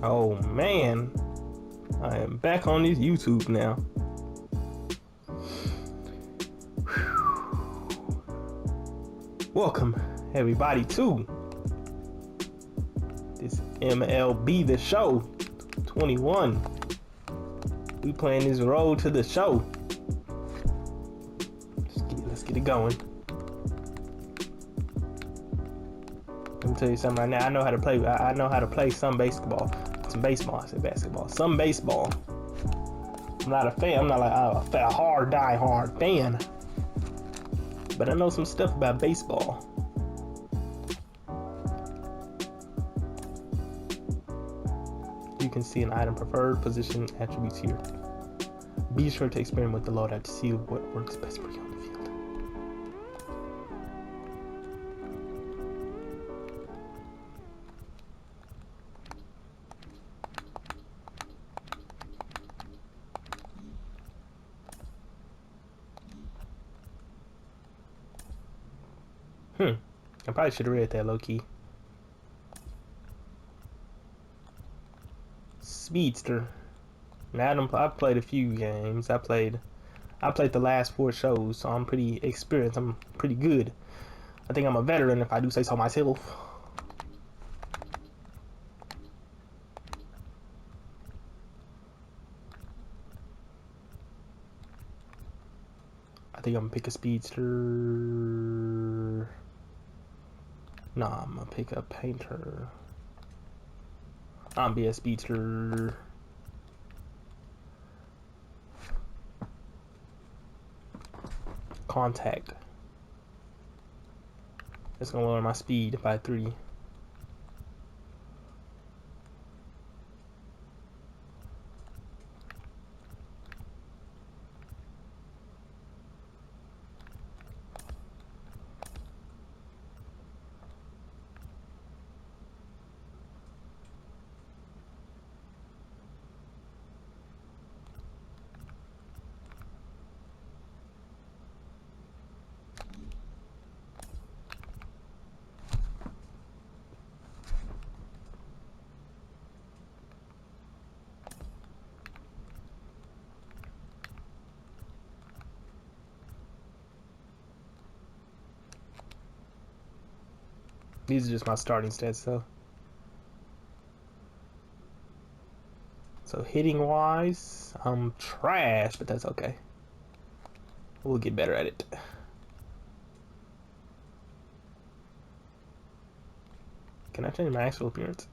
Oh man, I am back on this YouTube now. Welcome everybody to this MLB The Show 21. We playing this road to the show. Let's get it going. Let me tell you something right now. I know how to play. I know how to play some basketball. Some baseball. I said basketball. Some baseball. I'm not a fan. I'm not like a hard die-hard fan. But I know some stuff about baseball. You can see an item preferred position attributes here. Be sure to experiment with the loadout to see what works best for you on the field. I probably should have read that low key. Speedster. Now I've played a few games. I played the last 4 shows, so I'm pretty experienced. I'm pretty good. I think I'm a veteran if I do say so myself. I think I'm gonna pick a speedster. Nah, I'm gonna pick a painter. I'm be a speedster. Contact. It's gonna lower my speed by 3. These are just my starting stats, though. So hitting wise, I'm trash, but that's okay. We'll get better at it. Can I change my actual appearance?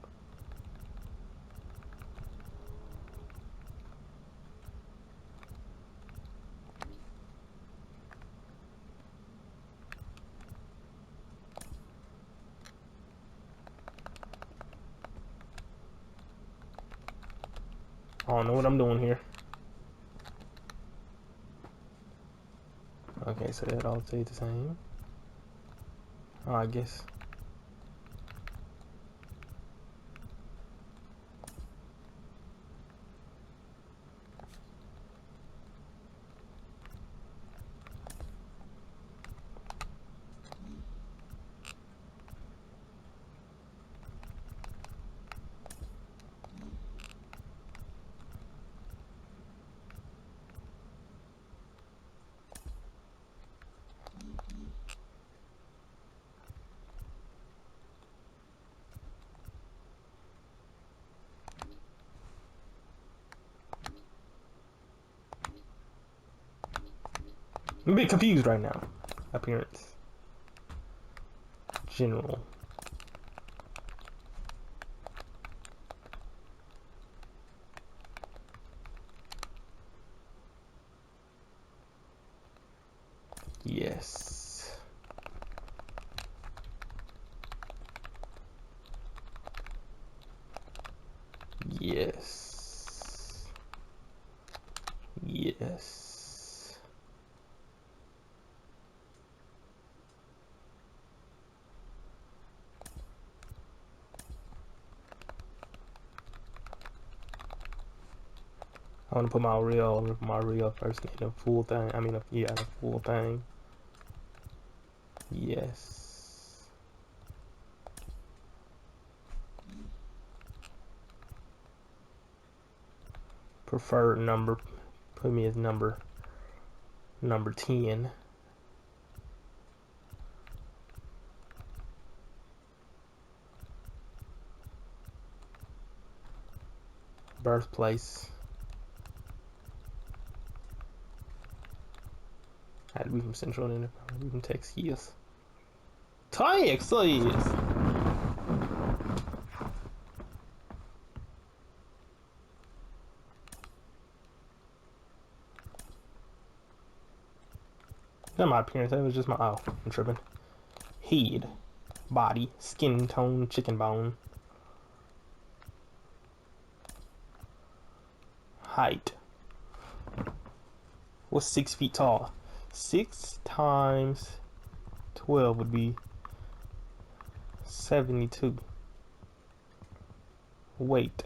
I don't know what I'm doing here. Okay, so that all stayed the same. Oh, I guess. I'm a bit confused right now. Appearance. General. Yes. Yes. Yes. I want to put my real first name, the full thing. I mean, yeah, the full thing. Yes. Preferred number. Put me as number 10. Birthplace. I had to be from Central and be from Texas. Texas! Not my appearance, that was just my, oh, I'm tripping. Head, body, skin tone, chicken bone. Height. What's 6 feet tall? 6 times 12 would be 72. Weight.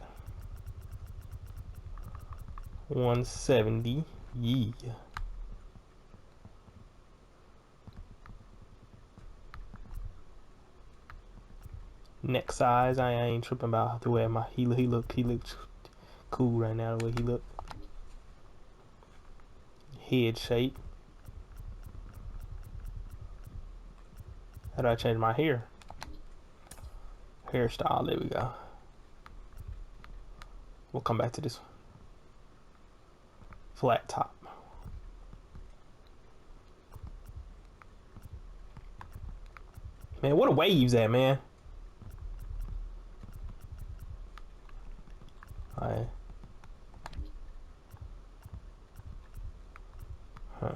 170. Yeah. Neck size, I ain't tripping about the way he looks cool right now, the way he look. Head shape. How do I change my hair? Hairstyle, there we go. We'll come back to this one. Flat top. Man, what a waves at, man. Alright. Huh.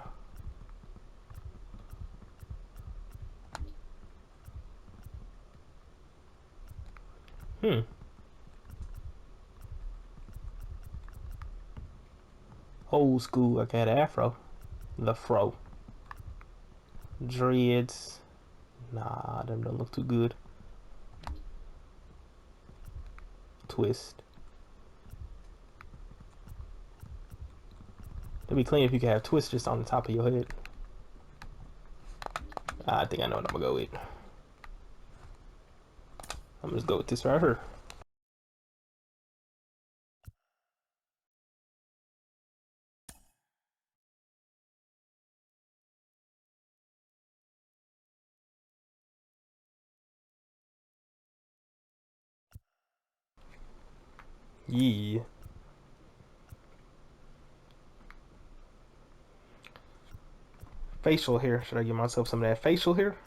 Old school, I got afro. The fro. Dreads. Nah, them don't look too good. Twist. It'd be clean if you could have twist just on the top of your head. I think I know what I'm gonna go with. I'm gonna just go with this right here. Yeah. Facial hair. Should I give myself some of that facial hair?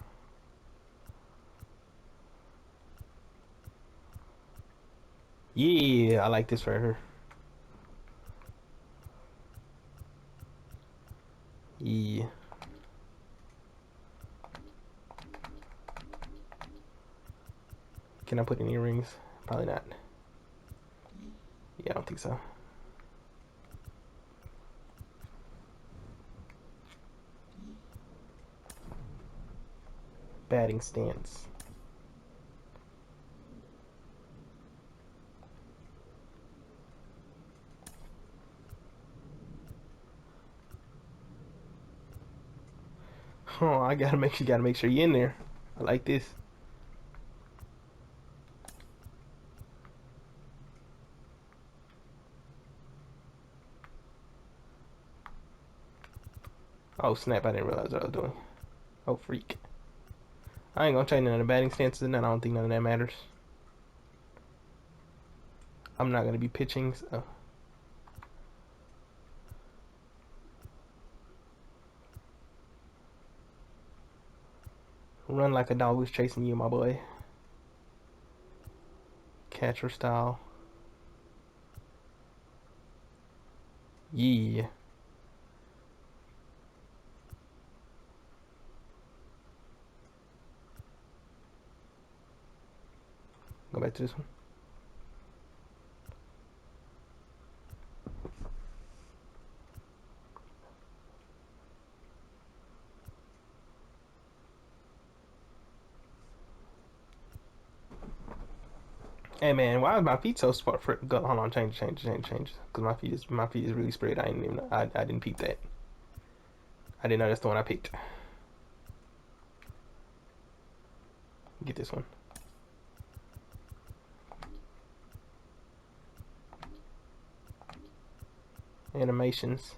Yeah, I like this right here. Yeah. Can I put in earrings? Probably not. Yeah, I don't think so. Batting stance. Oh, I gotta make sure you're in there. I like this. Oh snap! I didn't realize what I was doing. Oh freak! I ain't gonna change none of the batting stances, and I don't think none of that matters. I'm not gonna be pitching, so. Run like a dog was chasing you, my boy. Catcher style. Yeah. Go back to this one. Hey man, why is my feet so smart for go hold on, change. Cause my feet is really spread. I didn't even know, I didn't peep that. I didn't know that's the one I picked. Get this one. animations.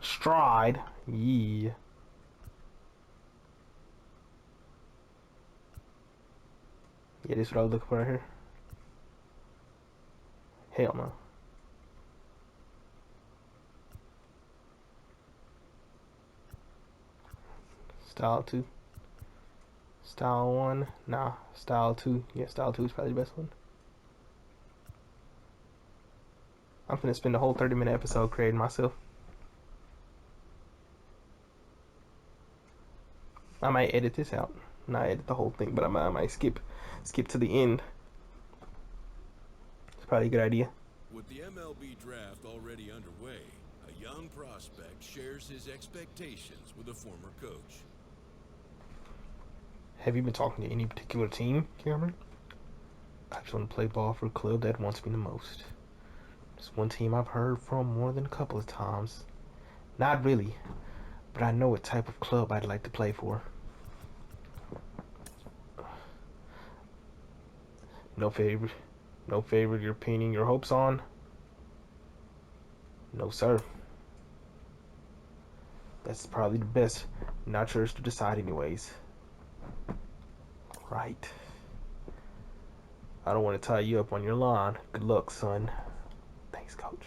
Stride. Yeah. Yeah, this is what I was looking for right here. Hell no. Style 2. Style 1. Nah. Style 2. Yeah, Style 2 is probably the best one. I'm finna spend the whole 30-minute episode creating myself. I might edit this out. Not edit the whole thing, but I might skip to the end. It's probably a good idea. With the MLB draft already underway, a young prospect shares his expectations with a former coach. Have you been talking to any particular team, Cameron? I just want to play ball for a club that wants me the most. There's one team I've heard from more than a couple of times. Not really, but I know what type of club I'd like to play for. No favorite you're pinning your hopes on? No, sir. That's probably the best. Not yours to decide anyways. Right. I don't want to tie you up on your lawn. Good luck, son. Thanks, coach.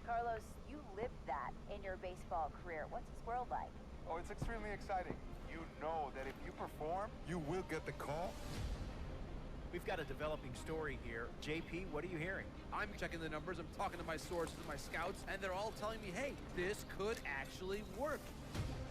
Carlos, you lived that in your baseball career. What's this world like? Oh, it's extremely exciting. You know that if you perform, you will get the call. We've got a developing story here. JP, what are you hearing? I'm checking the numbers, I'm talking to my sources, my scouts, and they're all telling me, hey, this could actually work.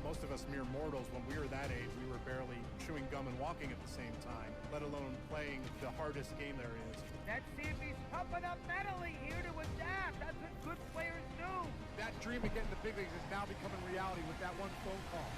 Most of us mere mortals, when we were that age, we were barely chewing gum and walking at the same time, let alone playing the hardest game there is. Let's see if he's pumping up mentally here to adapt. That's what good players do. That dream of getting the big leagues is now becoming reality with that one phone call.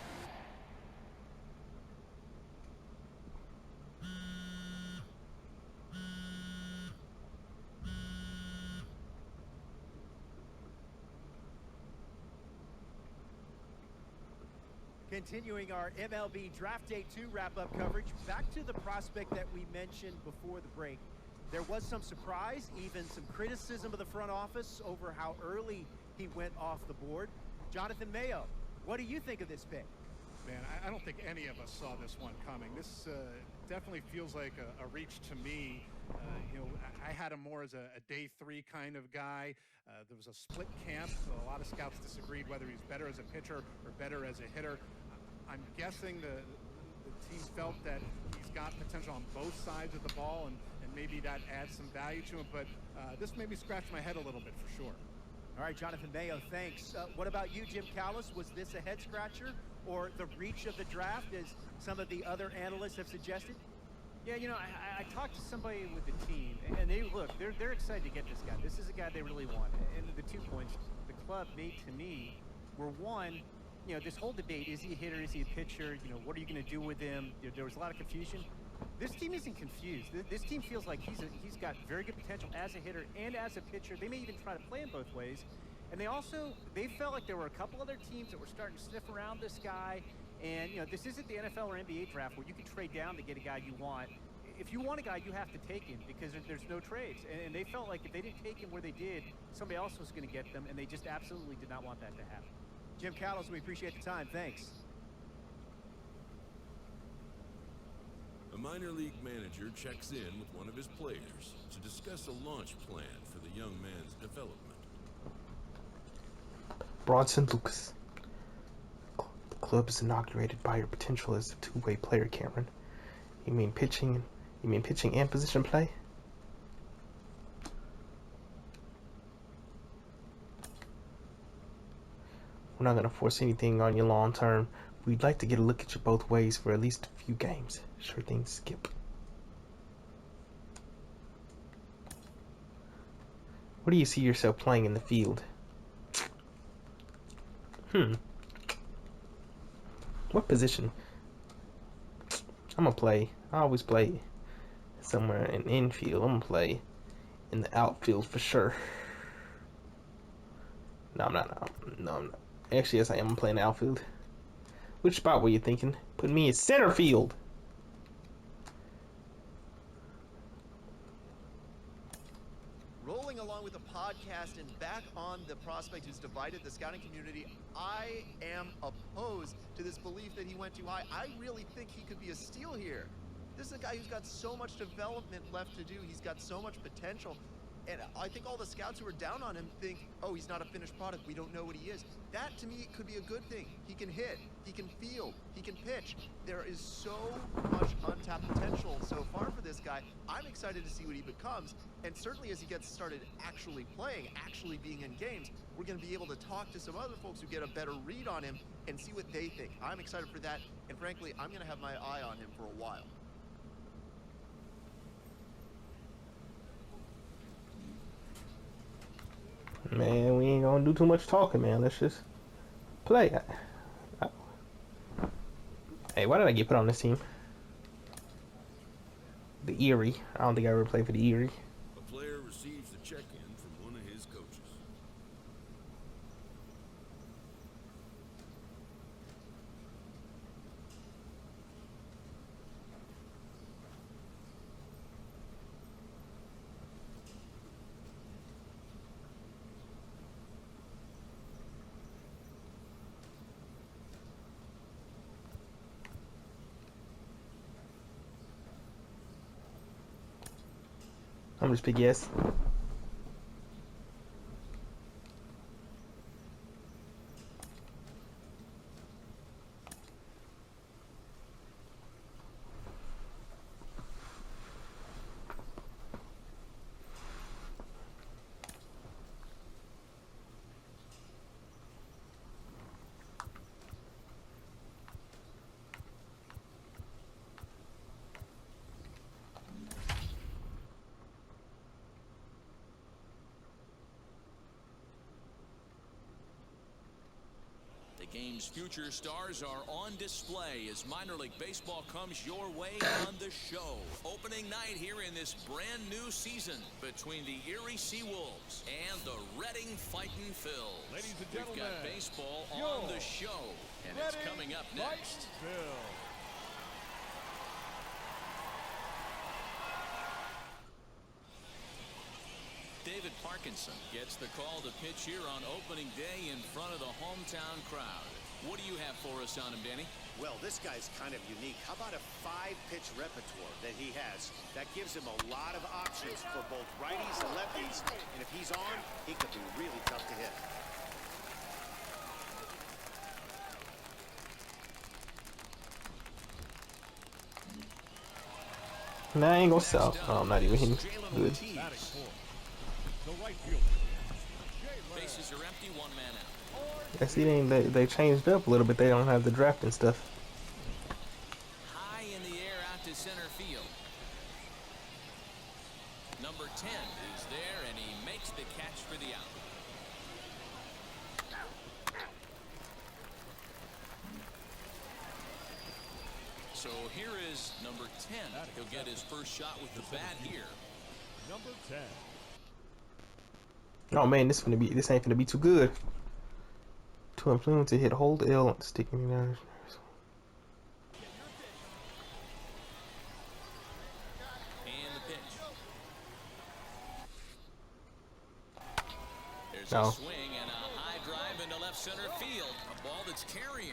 Continuing our MLB Draft Day 2 wrap-up coverage, back to the prospect that we mentioned before the break. There was some surprise, even some criticism of the front office over how early he went off the board. Jonathan Mayo, what do you think of this pick? Man, I don't think any of us saw this one coming. This definitely feels like a reach to me. You know, I had him more as a day 3 kind of guy. There was a split camp. So a lot of scouts disagreed whether he's better as a pitcher or better as a hitter. I'm guessing the team felt that he's got potential on both sides of the ball, and maybe that adds some value to him. But this made me scratch my head a little bit for sure. All right, Jonathan Mayo, thanks. What about you, Jim Callis? Was this a head-scratcher or the reach of the draft, as some of the other analysts have suggested? Yeah, you know, I talked to somebody with the team, and they're excited to get this guy. This is a guy they really want. And the 2 points the club made to me were, one, you know, this whole debate, is he a hitter, is he a pitcher, you know, what are you going to do with him? There was a lot of confusion. This team isn't confused. This team feels like he's got very good potential as a hitter and as a pitcher. They may even try to play him both ways. And they felt like there were a couple other teams that were starting to sniff around this guy. And, you know, this isn't the NFL or NBA draft where you can trade down to get a guy you want. If you want a guy, you have to take him because there's no trades. And they felt like if they didn't take him where they did, somebody else was going to get them, and they just absolutely did not want that to happen. Jim Callis, we appreciate the time. Thanks. A minor league manager checks in with one of his players to discuss a launch plan for the young man's development. Bronson Lucas. The club is inaugurated by your potential as a two-way player, Cameron. You mean pitching and position play? We're not going to force anything on you long term. We'd like to get a look at you both ways for at least a few games. Sure thing, Skip. Where do you see yourself playing in the field? What position? I'm gonna play. I always play somewhere in infield. I'm gonna play in the outfield for sure. No, I'm not. No, I'm not. Actually, yes, I am playing outfield. Which spot were you thinking? Put me in center field. Rolling along with the podcast and back on the prospect who's divided the scouting community, I am opposed to this belief that he went too high. I really think he could be a steal here. This is a guy who's got so much development left to do. He's got so much potential. And I think all the scouts who are down on him think, oh, he's not a finished product. We don't know what he is. That, to me, could be a good thing. He can hit. He can field. He can pitch. There is so much untapped potential so far for this guy. I'm excited to see what he becomes. And certainly as he gets started actually playing, actually being in games, we're going to be able to talk to some other folks who get a better read on him and see what they think. I'm excited for that. And frankly, I'm going to have my eye on him for a while. Man, we ain't gonna do too much talking, man. Let's just play. Hey, why did I get put on this team? The Erie. I don't think I ever played for the Erie. A player receives the check-in from one of his coaches. I'm just pick yes. The game's future stars are on display as minor league baseball comes your way on the show. Opening night here in this brand new season between the Erie Seawolves and the Reading Fightin' Phils. Ladies and gentlemen, we've got baseball on the show, and it's coming up next. David Parkinson gets the call to pitch here on opening day in front of the hometown crowd. What do you have for us on him, Danny? Well, this guy's kind of unique. How about a 5-pitch repertoire that he has? That gives him a lot of options for both righties and lefties. And if he's on, he could be really tough to hit. Nah, I ain't gonna sell. Oh, I'm not even hitting good. Bases are empty, one man out. I see they changed up a little bit. They don't have the draft and stuff. High in the air out to center field. Number 10 is there, and he makes the catch for the out. So here is number 10. He'll get his first shot with the bat here. Number 10. Oh man, this ain't gonna be too good. To influence to hit hold L and sticking me down. And the pitch. There's No. a swing and a high drive into left center field. A ball that's carrying.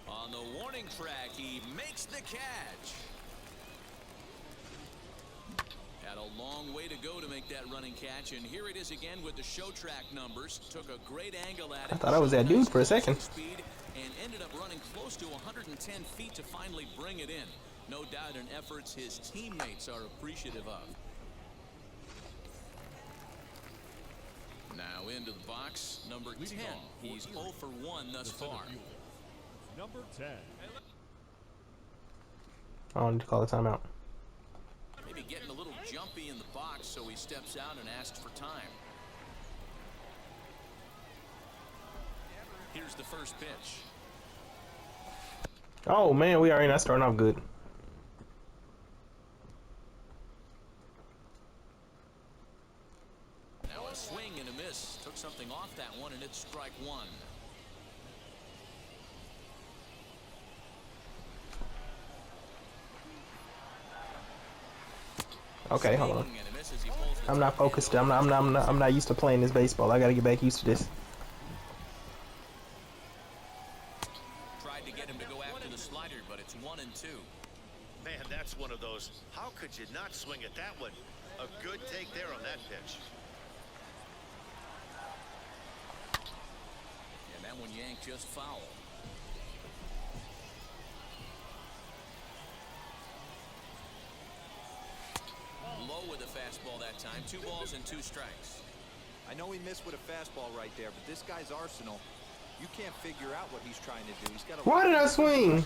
On the warning track, he makes the catch. Had a long way to go to make that running catch, and here it is again with the show track numbers. Took a great angle at it. I thought I was that dude for a second. Speed, and ended up running close to 110 feet to finally bring it in. No doubt in efforts his teammates are appreciative of. Now into the box, number 10. He's 0 for 1 thus far. Number 10. I wanted to call a timeout. Maybe getting a little jumpy in the box, so he steps out and asks for time. Here's Here's the first pitch. Oh man, we already not starting off good. Now a swing and a miss. Took something off that one, and it's strike one. Okay, hold on. I'm not focused. I'm not used to playing this baseball. I gotta get back used to this. Tried to get him to go after the slider, but it's 1-2. Man, that's one of those. How could you not swing at that one? A good take there on that pitch. And that one yanked just foul. Low with a fastball that time. 2 balls and 2 strikes. I know he missed with a fastball right there, but this guy's arsenal, you can't figure out what he's trying to do. He's got a Why did I swing?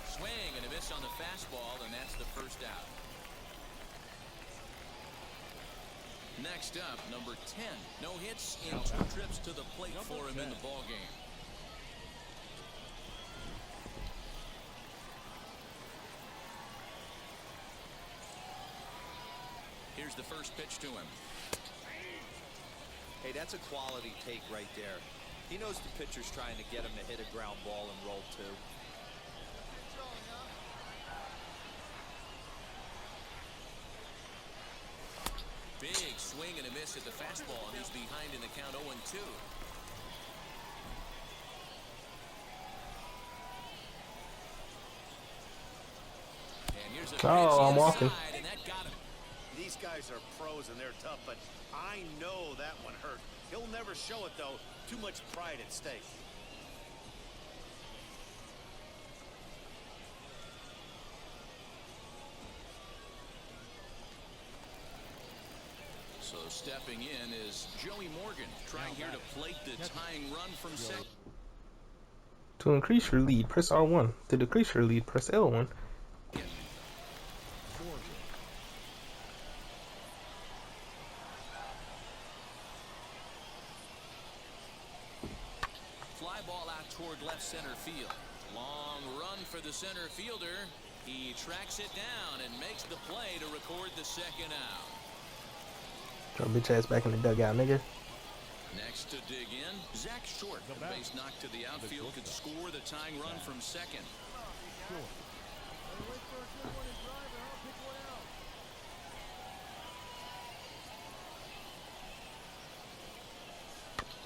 Swing and a miss on the fastball, and that's the first out. Next up, number 10. No hits in 2 trips to the plate for him in the ball game. Here's the first pitch to him. Hey, that's a quality take right there. He knows the pitcher's trying to get him to hit a ground ball and roll 2. Big swing and a miss at the fastball, and he's behind in the count 0-2. And here's a pitch I'm walking. inside, and that got him. These guys are pros and they're tough, but I know that one hurt. He'll never show it, though. Too much pride at stake. So stepping in is Joey Morgan, trying here to plate the tying run from second. To increase your lead, press R1. To decrease your lead, press L1. Fly ball out toward left center field. Long run for the center fielder. He tracks it down and makes the play to record the second out. Throw bitch ass back in the dugout, nigga. Next to dig in, Zach Short. The base knock to the outfield could score the tying run from second.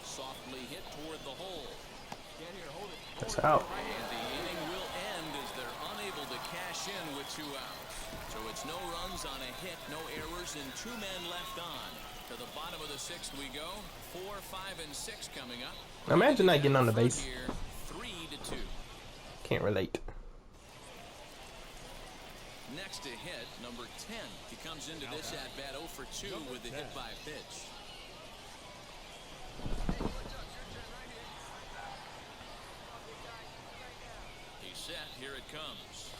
Softly hit toward the hole. That's out. And the inning will end as they're unable to cash in with 2 outs. So it's no runs on a hit, no errors, and 2 men left on. To the bottom of the 6th we go. 4, 5, and 6 coming up. Imagine not getting on the base. Here, 3-2. Can't relate. Next to hit, number 10. He comes into this at bat 0 for 2 with the hit by pitch. He's set. Here it comes.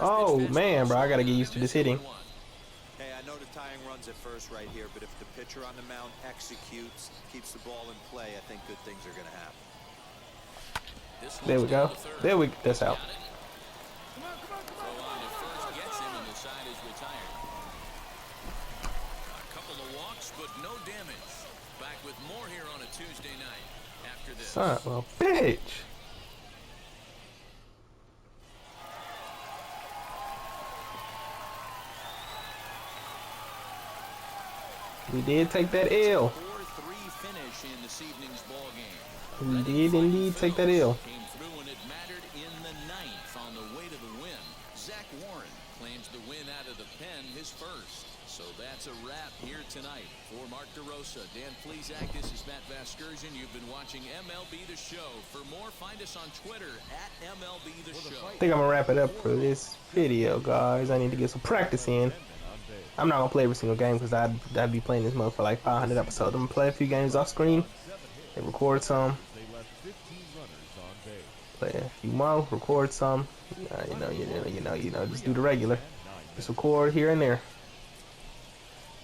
Oh man, bro, I gotta get used to this hitting. Hey, I know the tying runs at first right here, but if the pitcher on the mound executes, keeps the ball in play, I think good things are going to happen. There we go. There we go. That's out. Throw on to first gets him, and the side is retired. A couple of walks, but no damage. Back with more here on a Tuesday night after this. Son of a bitch. We did take that L. 4-3 finish in this evening's ball game. We did indeed take that L. Came through and it mattered in the 9th on the way to the win. Zach Warren claims the win out of the pen, his first. So that's a wrap here tonight. For Mark DeRosa, Dan Plesac, this is Matt Vasgersian. You've been watching MLB The Show. For more, find us on Twitter at MLB The Show. I think I'm gonna wrap it up for this video, guys. I need to get some practice in. I'm not gonna play every single game because I'd be playing this mode for like 500 episodes. I'm gonna play a few games off screen and record some. Play a few more, record some. You know, just do the regular. Just record here and there.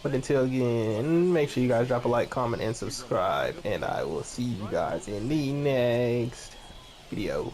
But until again, make sure you guys drop a like, comment, and subscribe. And I will see you guys in the next video.